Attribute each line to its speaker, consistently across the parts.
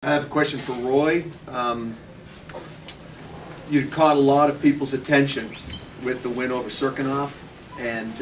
Speaker 1: I have a question for Roy. You caught a lot of people's attention with the win over Serkinov, and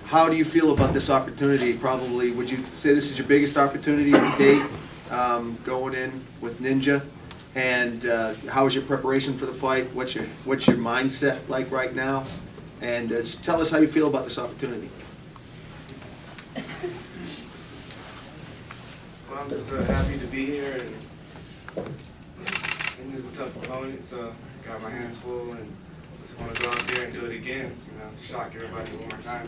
Speaker 1: how do you feel about this opportunity? Probably, would you say this is your biggest opportunity to date, going in with Ninja? And how is your preparation for the fight? What's your mindset like right now? And just tell us how you feel about this opportunity.
Speaker 2: Well, I'm just happy to be here, and it's a tough opponent, so got my hands full, and just want to go out there and do it again. Shock everybody one more time.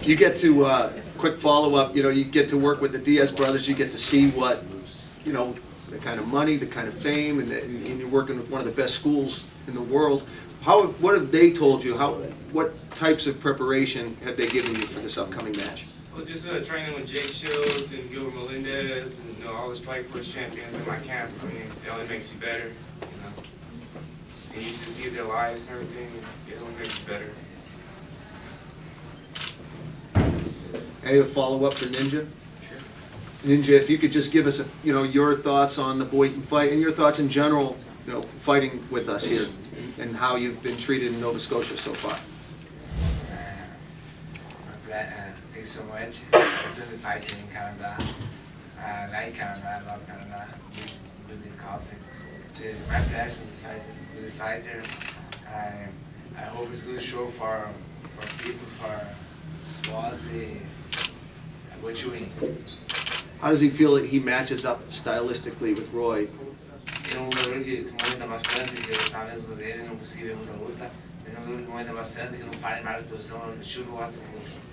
Speaker 1: You get to quick follow-up. You get to work with the Diaz brothers. You get to see what the kind of money, the kind of fame, and you're working with one of the best schools in the world. What have they told you? What types of preparation have they given you for this upcoming match?
Speaker 2: Well, just training with Jake Shields and Gilbert Melendez and all the Strikeforce champions in my camp. I mean, it only makes you better, And you should see their lives and everything. It only makes you better.
Speaker 1: Any a follow-up for Ninja?
Speaker 2: Sure.
Speaker 1: Ninja, if you could just give us, your thoughts on the Boynton fight and your thoughts in general, fighting with us here, and how you've been treated in Nova Scotia so far.
Speaker 3: Thanks so much. I'm really fighting in Canada. I like Canada, I love Canada. It's really confident. It's my pleasure to fight with the fighter. I hope it's a good show for people, for what you win.
Speaker 1: How does he feel that he matches up stylistically with Roy?
Speaker 3: É lutador que movimenta bastante, que eu estava mesmo dele, não conseguia muita luta. Mas é lutador que movimenta bastante, que não para em mais posição, é um estilo que eu gosto muito.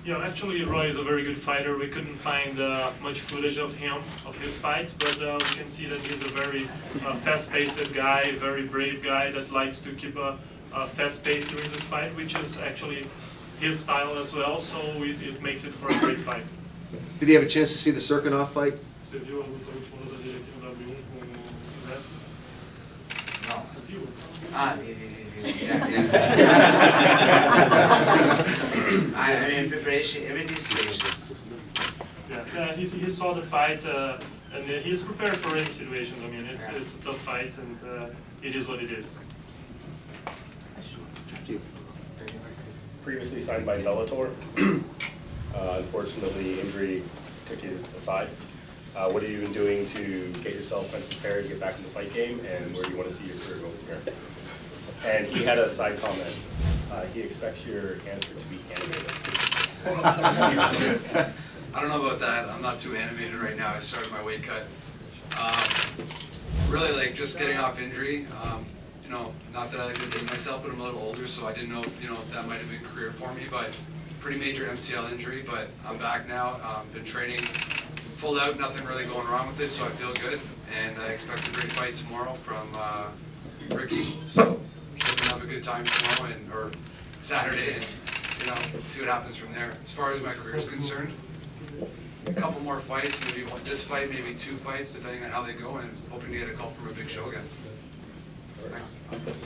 Speaker 4: Yeah, actually Roy is a very good fighter. We couldn't find much footage of him, of his fights, but we can see that he's a very fast-paced guy, very brave guy that likes to keep a fast pace during this fight, which is actually his style as well, so it makes it for a great fight.
Speaker 1: Did he have a chance to see the Serkinov fight?
Speaker 4: Você viu a última luta dele aqui no W1 com o Messi?
Speaker 3: Não.
Speaker 4: Viu?
Speaker 3: Ah, I mean, preparation, everything's finished.
Speaker 4: Yes, he saw the fight, and he's prepared for any situations. I mean, it's a tough fight, and it is what it is.
Speaker 1: Thank you.
Speaker 5: Previously signed by Bellator. Unfortunately, injury took you aside. What have you been doing to get yourself prepared to get back in the fight game, and where do you want to see your career go from here? And he had a side comment. He expects your answer to be animated.
Speaker 6: I don't know about that. I'm not too animated right now. I started my weight cut. Really, just getting off injury. Not that I like to date myself, but I'm a little older, so I didn't know, that might have been a career for me. But pretty major MCL injury. But I'm back now. Been training full out. Nothing really going wrong with it, so I feel good. And I expect a great fight tomorrow from Rica. So we'll have a good time tomorrow or Saturday, and see what happens from there. As far as my career is concerned, a couple more fights, maybe this fight, maybe 2 fights, depending on how they go, and hoping to get a call from a big show again. Thanks.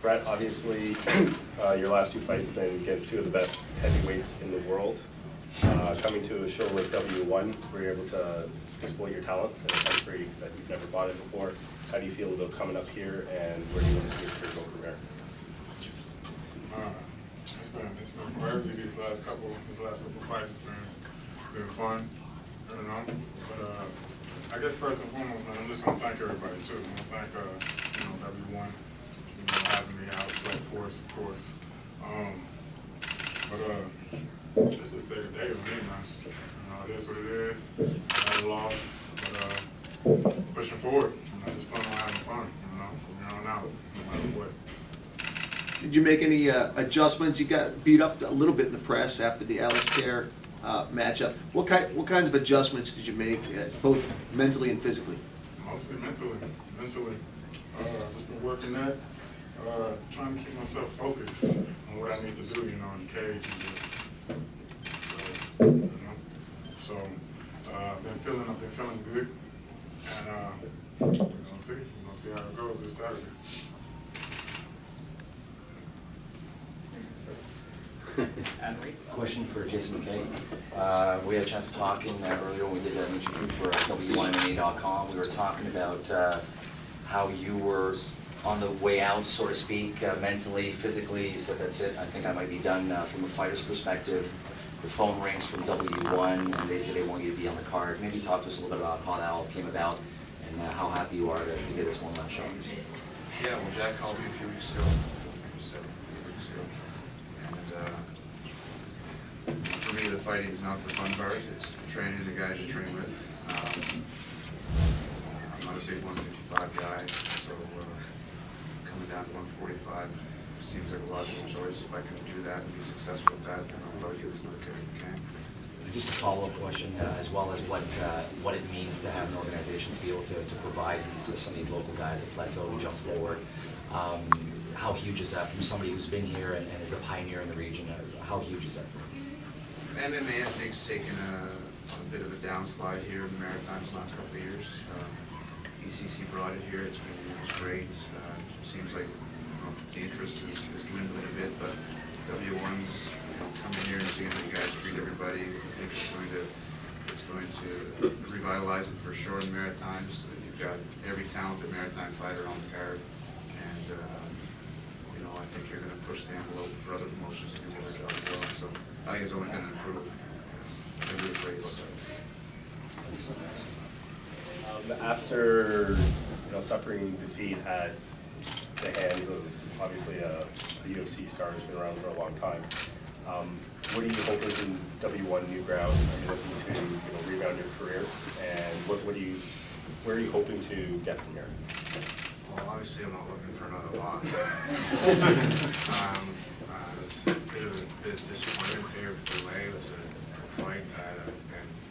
Speaker 5: Brett, obviously, your last 2 fights have been against 2 of the best heavyweights in the world. Coming to a show like W1, where you're able to exploit your talents in a country that you've never fought in before. How do you feel about coming up here, and where do you want to see your career go from there?
Speaker 7: It's been crazy these last couple fights. It's been fun, But I guess first and foremost, man, I'm just gonna thank everybody too. I'm gonna thank everyone, having me out, Strikeforce, of course. It's just day to day with me, man. It is what it is. I had a loss, but pushing forward. Just plan on having fun, from here on out, no matter what.
Speaker 1: Did you make any adjustments? You got beat up a little bit in the press after the Alistair matchup. What kinds of adjustments did you make, both mentally and physically?
Speaker 7: Mostly mentally. I've just been working that, trying to keep myself focused on what I need to do, in the cage, and just, So, I've been feeling good, and we're gonna see how it goes this Saturday.
Speaker 8: Question for Jason MacKay. We had a chance to talk earlier when we did an interview for W1MMA.com. We were talking about how you were on the way out, so to speak, mentally, physically. You said, that's it, I think I might be done. From a fighter's perspective, the phone rings from W1 and they say they want you to be on the card. Maybe talk to us a little bit about how that all came about and how happy you are to get this one last shot.
Speaker 6: Yeah, well, Jack called me a few weeks ago, and for me, the fighting is not the fun part. It's the training, the guys you train with. I'm not a big 155 guy, so coming down to 145 seems like a logical choice. If I can do that and be successful with that, then I'll probably get another kick if I can.
Speaker 8: Just a follow-up question, as well as what it means to have an organization to be able to provide some of these local guys at Plateau who jump forward. How huge is that from somebody who's been here and is a pioneer in the region? How huge is that for you?
Speaker 6: MMA, I think, has taken a bit of a downslide here in the Maritimes the last couple of years. ECC brought it here. It's great. Seems like the interest has dwindled a bit, but W1's coming here and seeing how you guys treat everybody. I think it's going to revitalize it for sure in the Maritimes. You've got every talented Maritime fighter on the card, and I think you're going to push the envelope for other promotions to do more job as well. So I think it's only going to improve. I'm really great about that.
Speaker 5: After suffering defeat at the hands of obviously a UFC star who's been around for a long time, what are you hoping in W1 new ground? Are you looking to rebound your career, and where are you hoping to get from here?
Speaker 6: Well, obviously I'm not looking for another loss. It's a bit of disappointment here with the delay. It was a fight, and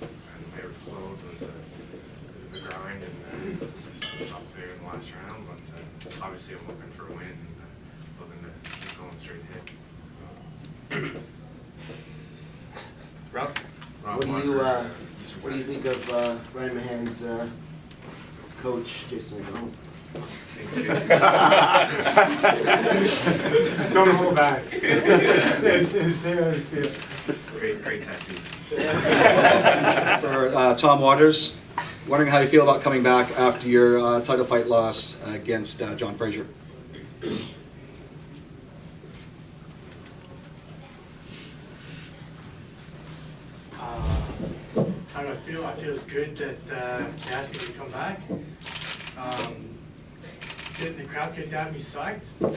Speaker 6: the way it was closed was a bit of a grind, and just up there in the last round. But obviously I'm looking for a win, and looking to keep going straight ahead.
Speaker 9: Rob,
Speaker 6: Rob
Speaker 9: what do you think of Ryan Machan's coach, Jason MacKay?
Speaker 7: Don't hold back. Say how you feel.
Speaker 6: Great tattoo.
Speaker 1: For Tom Waters, wondering how you feel about coming back after your title fight loss against John Frazier.
Speaker 10: How do I feel? I feel it's good that he asked me to come back. Getting the crap kicked out of me sucked, but it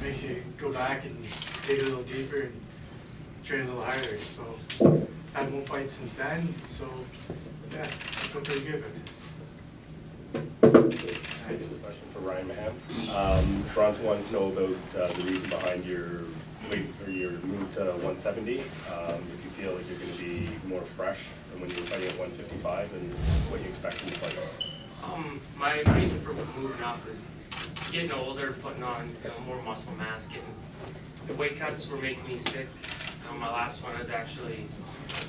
Speaker 10: makes you go back and dig a little deeper and train a little harder. So I've had one fight since then, so yeah, I feel pretty good about this.
Speaker 5: Thanks. The question for Ryan Machan. Bronson wants to know about the reason behind your weight or your move to 170. If you feel like you're going to be more fresh than when you were fighting at 155, and what you expect from the fight.
Speaker 11: My reason for moving up is getting older, putting on more muscle mass. The weight cuts were making me sick. My last one was actually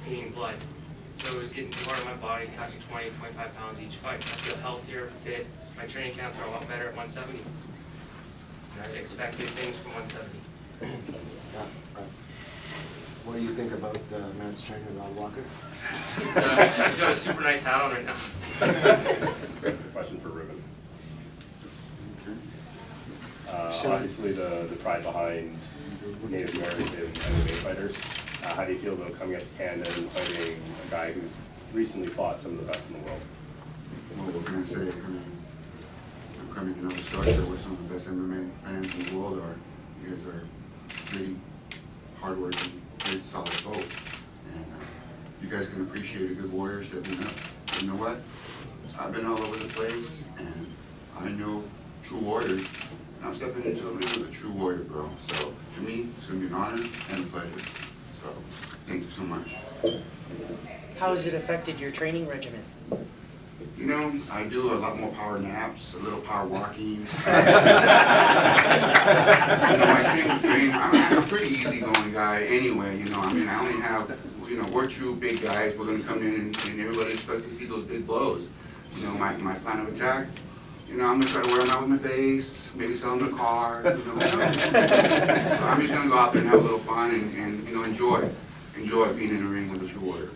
Speaker 11: peeing blood. So it was getting too hard on my body, cutting 20, 25 pounds each fight. I feel healthier, fit. My training camps are a lot better at 170. And I expect big things from 170.
Speaker 9: What do you think about Matt's trainer, Rod Walker?
Speaker 11: He's got a super nice hat on right now.
Speaker 5: Question for Ruben. Obviously, the pride behind Native American MMA fighters. How do you feel about coming up to Canada and fighting a guy who's recently fought some of the best in the world?
Speaker 12: Well, what can I say? I'm coming to know the structure where some of the best MMA fans in the world are. You guys are really hardworking, great, solid folk. And you guys can appreciate a good warrior stepping up. You know what? I've been all over the place, and I know true warriors. And I'm stepping into the ring with a true warrior, bro. So to me, it's going to be an honor and a pleasure. So thank you so much.
Speaker 13: How has it affected your training regimen?
Speaker 12: You know, I do a lot more power naps, a little power walking. You know, my claim to fame, I'm a pretty easygoing guy anyway, you know. I mean, I only have, you know, we're true big guys. We're going to come in and everybody expects to see those big blows. You know, my plan of attack, You know, I'm gonna try to wear them out with my face, maybe sell them in a car, you know. So I'm just gonna go out there and have a little fun and you know, enjoy being in the ring with a true warrior.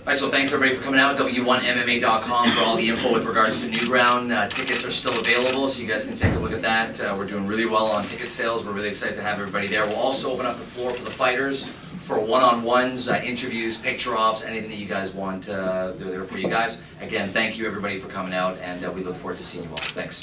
Speaker 8: All right, so thanks everybody for coming out. W1MMA.com for all the info with regards to New Ground. Tickets are still available, so you guys can take a look at that. We're doing really well on ticket sales. We're really excited to have everybody there. We'll also open up the floor for the fighters for one-on-ones, interviews, picture ops, anything that you guys want. They're there for you guys. Again, thank you everybody for coming out, and we look forward to seeing you all. Thanks.